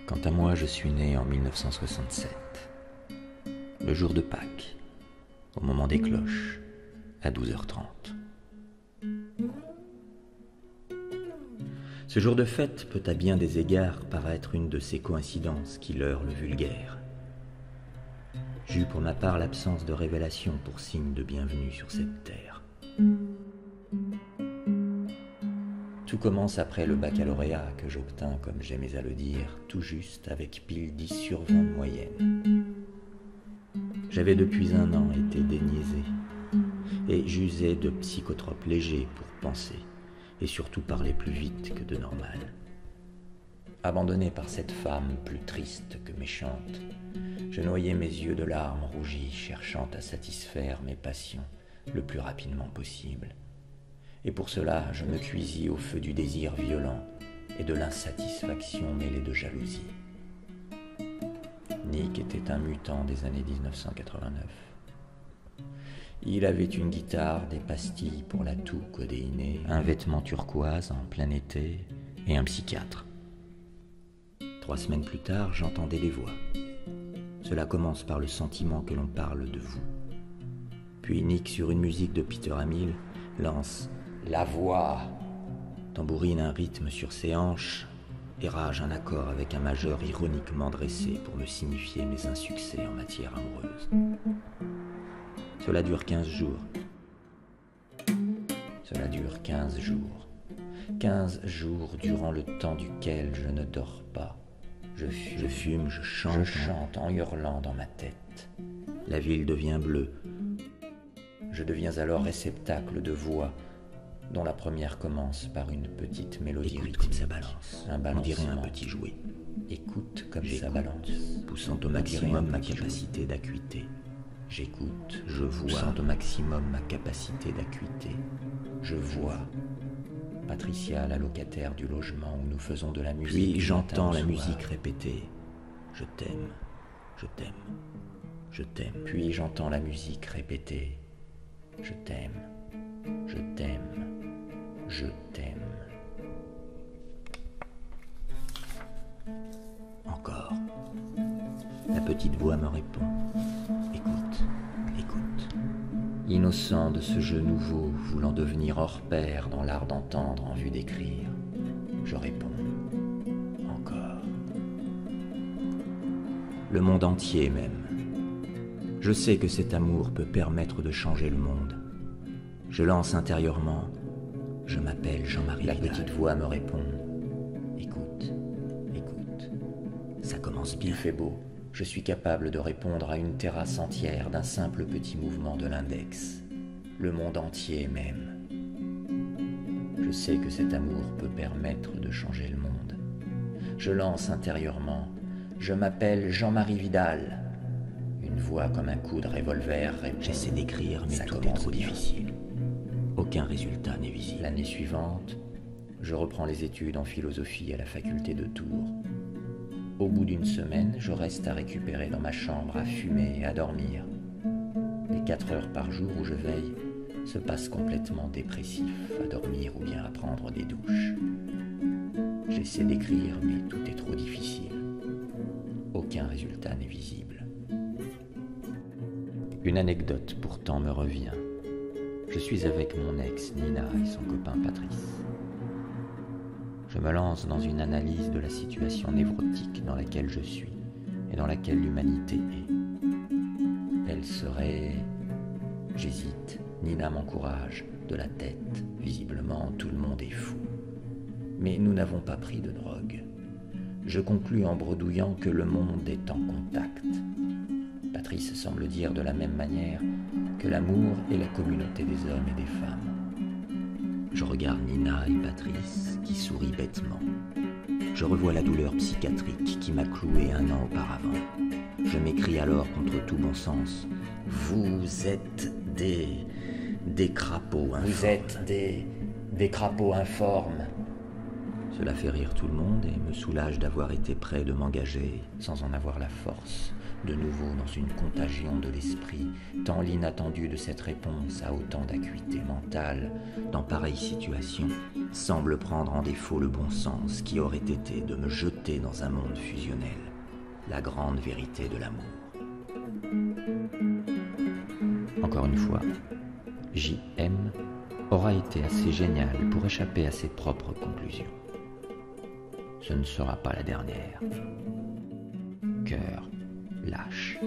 Quant à moi, je suis né en 1967, le jour de Pâques, au moment des cloches, à 12h30. Ce jour de fête peut à bien des égards paraître une de ces coïncidences qui leurrent le vulgaire. J'eus pour ma part l'absence de révélation pour signe de bienvenue sur cette terre. Tout commence après le baccalauréat que j'obtins, comme j'aimais à le dire, tout juste avec pile 10 sur 20 de moyenne. J'avais depuis un an été déniaisé et j'usais de psychotropes légers pour penser et surtout parler plus vite que de normal. Abandonné par cette femme plus triste que méchante, je noyais mes yeux de larmes rougies, cherchant à satisfaire mes passions le plus rapidement possible. Et pour cela, je me cuisis au feu du désir violent et de l'insatisfaction mêlée de jalousie. Nick était un mutant des années 1989. Il avait une guitare, des pastilles pour la toux codéinée, un vêtement turquoise en plein été et un psychiatre. 3 semaines plus tard, j'entendais des voix. Cela commence par le sentiment que l'on parle de vous. Puis Nick, sur une musique de Peter Hamill, lance « La voix », tambourine un rythme sur ses hanches et rage un accord avec un majeur ironiquement dressé pour me signifier mes insuccès en matière amoureuse. Cela dure 15 jours. Cela dure 15 jours. 15 jours durant le temps duquel je ne dors pas. Je fume, je chante en hurlant dans ma tête. La ville devient bleue. Je deviens alors réceptacle de voix, dont la première commence par une petite mélodie rythmique. Comme ça balance, on dirait un petit jouet. Écoute comme ça balance, poussant au maximum ma capacité d'acuité. J'écoute, je vois, poussant au maximum ma capacité d'acuité. Je vois Patricia, la locataire du logement où nous faisons de la musique. Puis j'entends la musique répéter « Je t'aime, je t'aime, je t'aime ». Puis j'entends la musique répéter « Je t'aime, je t'aime, je t'aime ». Encore. La petite voix me répond « Écoute, écoute ». Innocent de ce jeu nouveau, voulant devenir hors pair dans l'art d'entendre en vue d'écrire, je réponds « Encore ». Le monde entier même. Je sais que cet amour peut permettre de changer le monde. Je lance intérieurement « Je m'appelle Jean-Marie Vidal ». La petite voix me répond « Écoute, écoute, ça commence bien. Il fait beau. Je suis capable de répondre à une terrasse entière d'un simple petit mouvement de l'index. Le monde entier même. Je sais que cet amour peut permettre de changer le monde. Je lance intérieurement « Je m'appelle Jean-Marie Vidal ». Une voix comme un coup de revolver répond. J'essaie d'écrire, mais tout est trop difficile. Aucun résultat n'est visible. L'année suivante, je reprends les études en philosophie à la faculté de Tours. Au bout d'une semaine, je reste à récupérer dans ma chambre, à fumer et à dormir. Les 4 heures par jour où je veille se passent complètement dépressif, à dormir ou bien à prendre des douches. J'essaie d'écrire, mais tout est trop difficile. Aucun résultat n'est visible. Une anecdote pourtant me revient. Je suis avec mon ex Nina et son copain Patrice. Je me lance dans une analyse de la situation névrotique dans laquelle je suis et dans laquelle l'humanité est. Elle serait... J'hésite. Nina m'encourage de la tête. Visiblement, tout le monde est fou. Mais nous n'avons pas pris de drogue. Je conclus en bredouillant que le monde est en contact. Patrice semble dire de la même manière que l'amour est la communauté des hommes et des femmes. Je regarde Nina et Patrice qui sourient bêtement. Je revois la douleur psychiatrique qui m'a cloué 1 an auparavant. Je m'écrie alors contre tout bon sens. Vous êtes des crapauds informes. Vous êtes des crapauds informes. Cela fait rire tout le monde et me soulage d'avoir été prêt de m'engager sans en avoir la force, de nouveau dans une contagion de l'esprit, tant l'inattendu de cette réponse a autant d'acuité mentale, dans pareille situation, semble prendre en défaut le bon sens qui aurait été de me jeter dans un monde fusionnel, la grande vérité de l'amour. Encore une fois, J.M. aura été assez génial pour échapper à ses propres conclusions. Ce ne sera pas la dernière. Cœur lâche.